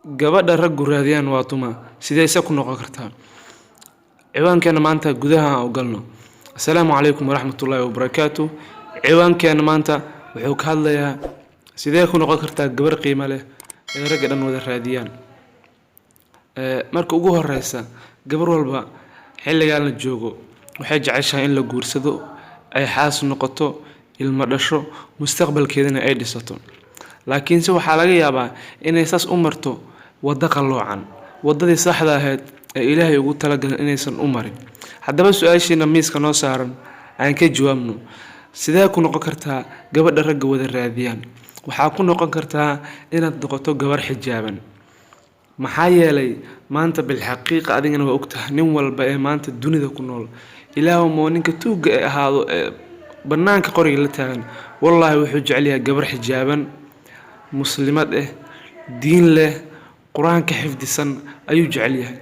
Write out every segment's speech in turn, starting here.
gabadha raggu raadiyaan waa tuma sidayse ku noqon kartaa ciwaankeena maanta gudaha aan u galno assalaamu calaykum waraxmatullaahi wabarakaatuh ciwaankeena maanta wuxuu ka hadlayaa sidee ku noqon kartaa gabar qiimo leh ee ragga dhan wada raadiyaan marka ugu horeysa gabar walba xilligan la joogo waxay jeceshahay in la guursado ay xaas noqoto ilmo dhasho mustaqbalkeedana ay dhisato laakiin waxaa laga yaabaa inay saas u marto wada qaloocan wadadii saxda ahayd ee Ilaahay ugu talagalay inaysan u marin haddaba su'aashiina miiska noo saaran aan ka jawaabno sidee ku noqon kartaa gabadha ragga wada raadiyaan waxaa ku noqon kartaa inaad noqoto gabar xijaaban maxaa yeelay maanta bil xaqiiqa adigana waa ogtahay nin walba ee maanta dunida ku nool ilaahu mooninka tuuga ee ahaado banaanka qoriga la taagan wallahi wuxuu jecel yahay gabar xijaaban muslimad diin leh quraanka xifdisan ayuu jecel yahay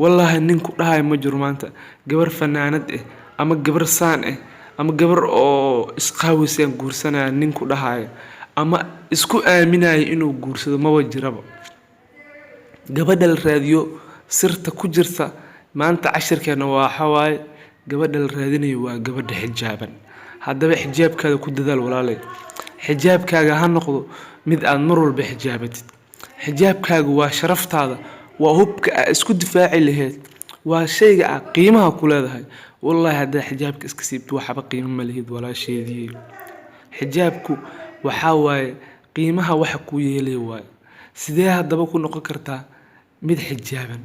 wallahi ninku dhahay ma jiro maanta gabar fanaanad ama gabar saan ama gabar oo isqaawiseen guursanaya ninku dhahay ama isku aaminay inuu guursado ma wajiraba gabadha la raadiyo sirta ku jirta maanta cashirkeena waa xawaay gabadha la raadinayo waa gabadha xijaaban haddaba xijaabkaada ku dadaal walaalay xijaabkaaga ha noqdo mid aad mar walba xijaabatid xijaabkaagu waa sharaftaada waa hubka aad isku difaaci lahayd waa shayga aad qiimaha ku leedahay wallahi hadda xijaabka iska siibto waxba qiimo ma lihid walaasheedii xijaabku waxa waaye qiimaha waxa ku yeelay waay sidee haddaba ku noqon kartaa mid xijaaban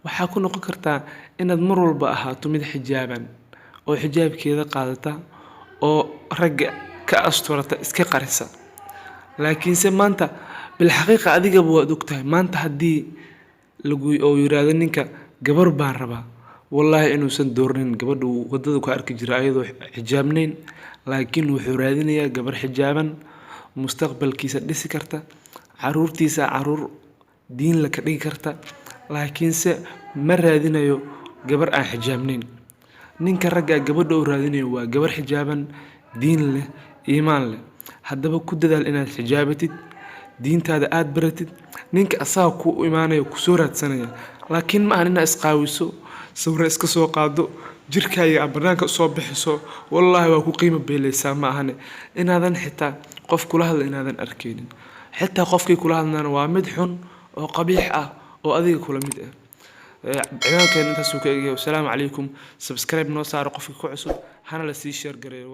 waxaa ku noqon kartaa inaad mar walba ahaato mid xijaaban oo xijaabkeeda qaadata oo ragga ka asturata iska qarisa laakiin maanta bil xaqiiqa adiga waad ogtahay maanta hadii lagu oo yiraahdo ninka gabar baan rabaa wallahi inuusan doornin gabadhu wadada ku arki jiray ayadoo xijaabnayn laakiin wuxuu raadinayaa gabar xijaaban mustaqbalkiisa dhisi karta caruurtiisa caruur diin la ka dhigi karta laakiin ma raadinayo gabar aan xijaabnayn ninka ragga gabadha uu raadinayo waa gabar xijaaban diin leh iimaan leh haddaba ku dadaal inaad xijaabatid diintaada aad baratid ninka asaga ku iimaanayo ku soo raadsanaya laakiin ma aanina isqaawiso sawir iska soo qaado jirkaaga banaanka soo bixiso wallahi waa ku qiimo beelaysaa ma ahane inaadan xitaa qof kula hadla inaadan arkeenin xitaa qofkii kula hadlana waa mid xun oo qabiix ah oo adiga kula mid ah ciwaankeena intaas uu ka eegay assalaamu calaykum subscribe noo saaro qofkii ku cusub hana la sii share gareeyo